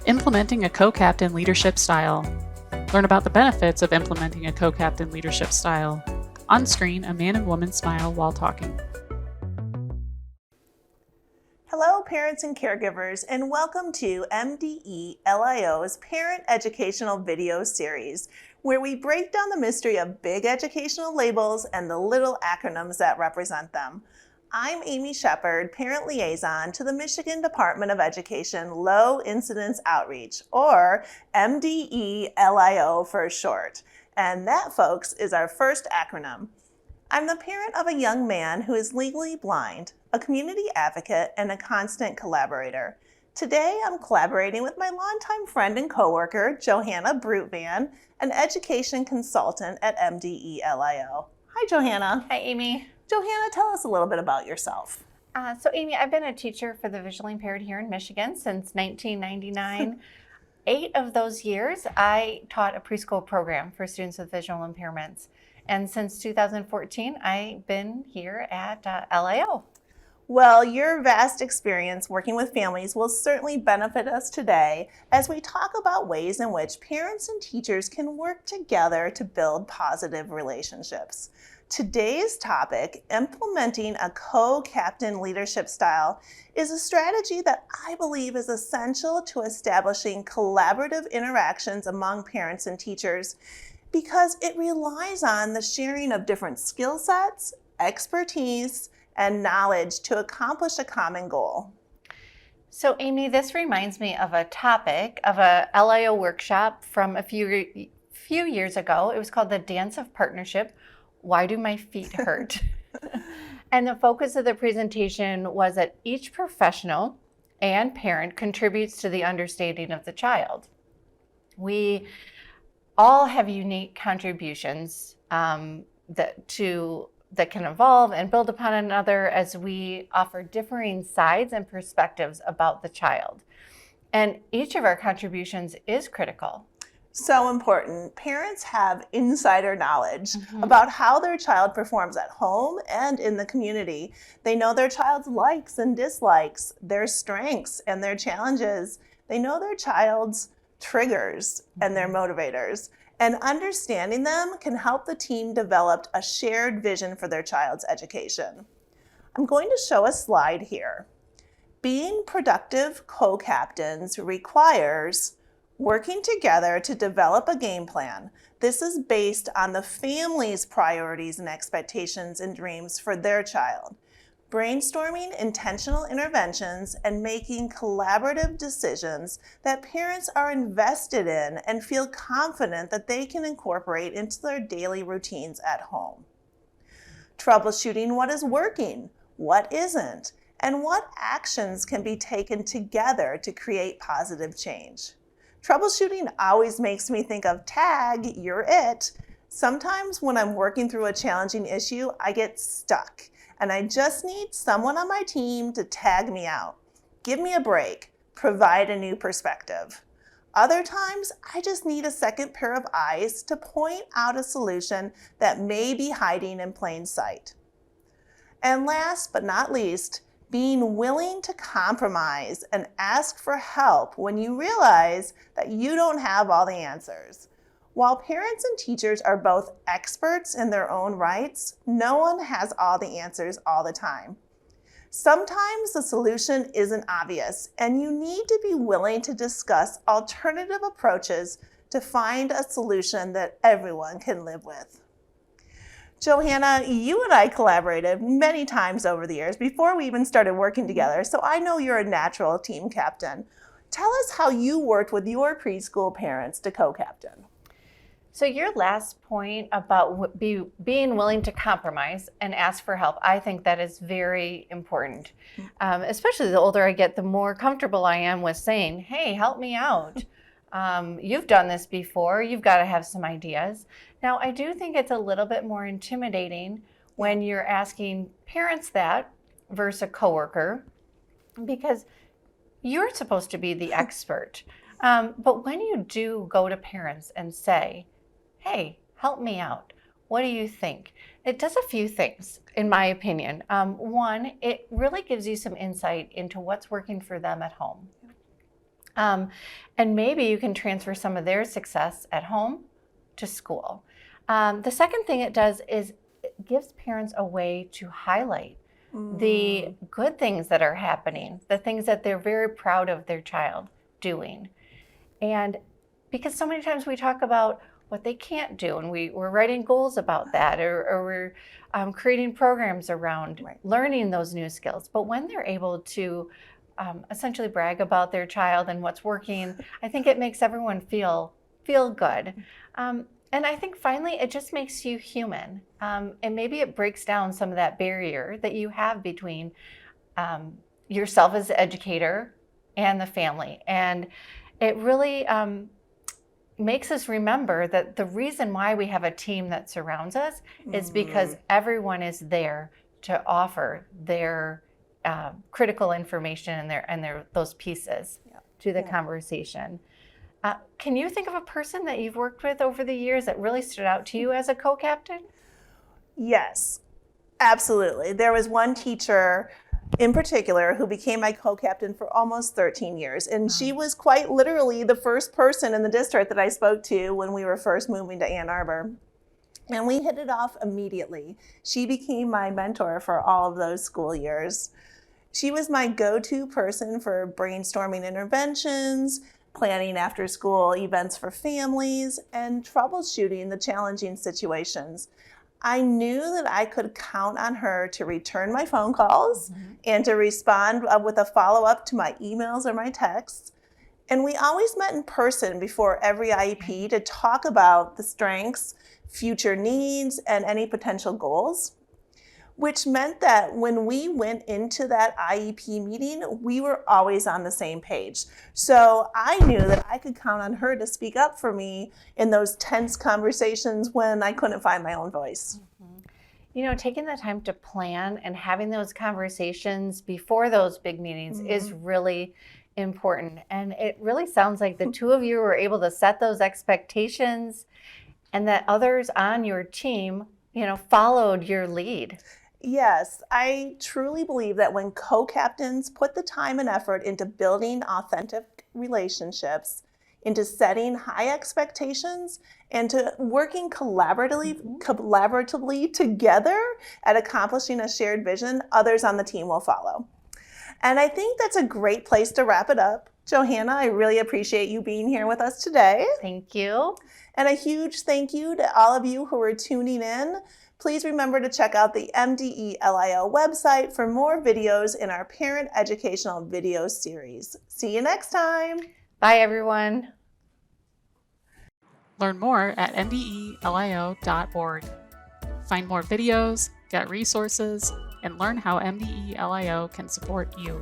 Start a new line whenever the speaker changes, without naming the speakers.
Implementing a co-captain leadership style. Learn about the benefits of implementing a co-captain leadership style. On screen, a man and woman smile while talking.
Hello, parents and caregivers, and welcome to MDE-LIO's Parent Educational Video Series, where we break down the mystery of big educational labels and the little acronyms that represent them. I'm Amy Shepard, Parent Liaison to the Michigan Department of Education Low Incidence Outreach, or MDE-LIO for short. And that, folks, is our first acronym. I'm the parent of a young man who is legally blind, a community advocate, and a constant collaborator. Today, I'm collaborating with my longtime friend and coworker, Johanna Brutvan, an education consultant at MDE-LIO. Hi, Johanna.
Hi, Amy.
Johanna, tell us a little bit about yourself.
So, Amy, I've been a teacher for the visually impaired here in Michigan since 1999. 8 of those years, I taught a preschool program for students with visual impairments. And since 2014, I've been here at LIO.
Well, your vast experience working with families will certainly benefit us today as we talk about ways in which parents and teachers can work together to build positive relationships. Today's topic, implementing a co-captain leadership style, is a strategy that I believe is essential to establishing collaborative interactions among parents and teachers because it relies on the sharing of different skill sets, expertise, and knowledge to accomplish a common goal.
So, Amy, this reminds me of a topic of a LIO workshop from a few years ago. It was called the Dance of Partnership. Why do my feet hurt? And the focus of the presentation was that each professional and parent contributes to the understanding of the child. We all have unique contributions that can evolve and build upon another as we offer differing sides and perspectives about the child. And each of our contributions is critical.
So important. Parents have insider knowledge about how their child performs at home and in the community. They know their child's likes and dislikes, their strengths and their challenges. They know their child's triggers and their motivators. And understanding them can help the team develop a shared vision for their child's education. I'm going to show a slide here. Being productive co-captains requires working together to develop a game plan. This is based on the family's priorities and expectations and dreams for their child. Brainstorming intentional interventions and making collaborative decisions that parents are invested in and feel confident that they can incorporate into their daily routines at home. Troubleshooting what is working, what isn't, and what actions can be taken together to create positive change. Troubleshooting always makes me think of tag, you're it. Sometimes when I'm working through a challenging issue, I get stuck and I just need someone on my team to tag me out. Give me a break, provide a new perspective. Other times, I just need a second pair of eyes to point out a solution that may be hiding in plain sight. And last but not least, being willing to compromise and ask for help when you realize that you don't have all the answers. While parents and teachers are both experts in their own rights, no one has all the answers all the time. Sometimes the solution isn't obvious, and you need to be willing to discuss alternative approaches to find a solution that everyone can live with. Johanna, you and I collaborated many times over the years before we even started working together, so I know you're a natural team captain. Tell us how you worked with your preschool parents to co-captain.
So your last point about being willing to compromise and ask for help, I think that is very important. Especially the older I get, the more comfortable I am with saying, hey, help me out. You've done this before, you've got to have some ideas. Now, I do think it's a little bit more intimidating when you're asking parents that versus a coworker, because you're supposed to be the expert. But when you do go to parents and say, hey, help me out, what do you think? It does a few things, in my opinion. One, it really gives you some insight into what's working for them at home. And maybe you can transfer some of their success at home to school. The second thing it does is it gives parents a way to highlight the good things that are happening, the things that they're very proud of their child doing. And because so many times we talk about what they can't do, and we're writing goals about that, or we're creating programs around learning those new skills. But when they're able to essentially brag about their child and what's working, I think it makes everyone feel good. And I think finally, it just makes you human. And maybe it breaks down some of that barrier that you have between yourself as the educator and the family. And it really makes us remember that the reason why we have a team that surrounds us is because everyone is there to offer their critical information and those pieces to the conversation. Can you think of a person that you've worked with over the years that really stood out to you as a co-captain?
Yes, absolutely. There was one teacher in particular who became my co-captain for almost 13 years. And she was quite literally the first person in the district that I spoke to when we were first moving to Ann Arbor. And we hit it off immediately. She became my mentor for all of those school years. She was my go-to person for brainstorming interventions, planning after-school events for families, and troubleshooting the challenging situations. I knew that I could count on her to return my phone calls and to respond with a follow-up to my emails or my texts. And we always met in person before every IEP to talk about the strengths, future needs, and any potential goals, which meant that when we went into that IEP meeting, we were always on the same page. So I knew that I could count on her to speak up for me in those tense conversations when I couldn't find my own voice.
You know, taking the time to plan and having those conversations before those big meetings is really important. And it really sounds like the two of you were able to set those expectations and that others on your team, followed your lead.
Yes, I truly believe that when co-captains put the time and effort into building authentic relationships, into setting high expectations, and to working collaboratively together at accomplishing a shared vision, others on the team will follow. And I think that's a great place to wrap it up. Johanna, I really appreciate you being here with us today.
Thank you.
And a huge thank you to all of you who are tuning in. Please remember to check out the MDELIO website for more videos in our Parent Educational Video Series. See you next time.
Bye, everyone.
Learn more at mdelio.org. Find more videos, get resources, and learn how MDELIO can support you.